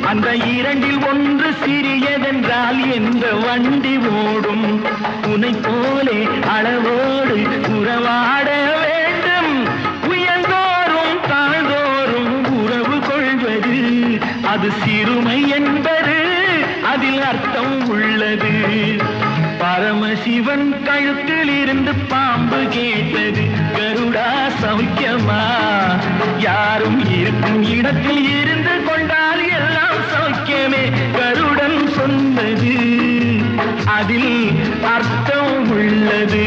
அந்த இரண்டில் ஒன்று சிறியதென்றால் எந்த வண்டி ஓடும்? உனை போலே அளவோடு உறவாட வேண்டும். உயர்ந்தோறும் தாழ்ந்தோறும் உறவு கொள்வது அது சிறுமை என்பது அதில் அர்த்தம் உள்ளது. பரமசிவன் கழுத்தில் இருந்து பாம்பு கேட்டது, கருடா சௌக்கியமா? யாரும் இருக்கும் இடத்தில் இருந்து கொண்டால் எல்லாம் சௌக்கியமே. கருடன் சொன்னது அதில் அர்த்தம் உள்ளது.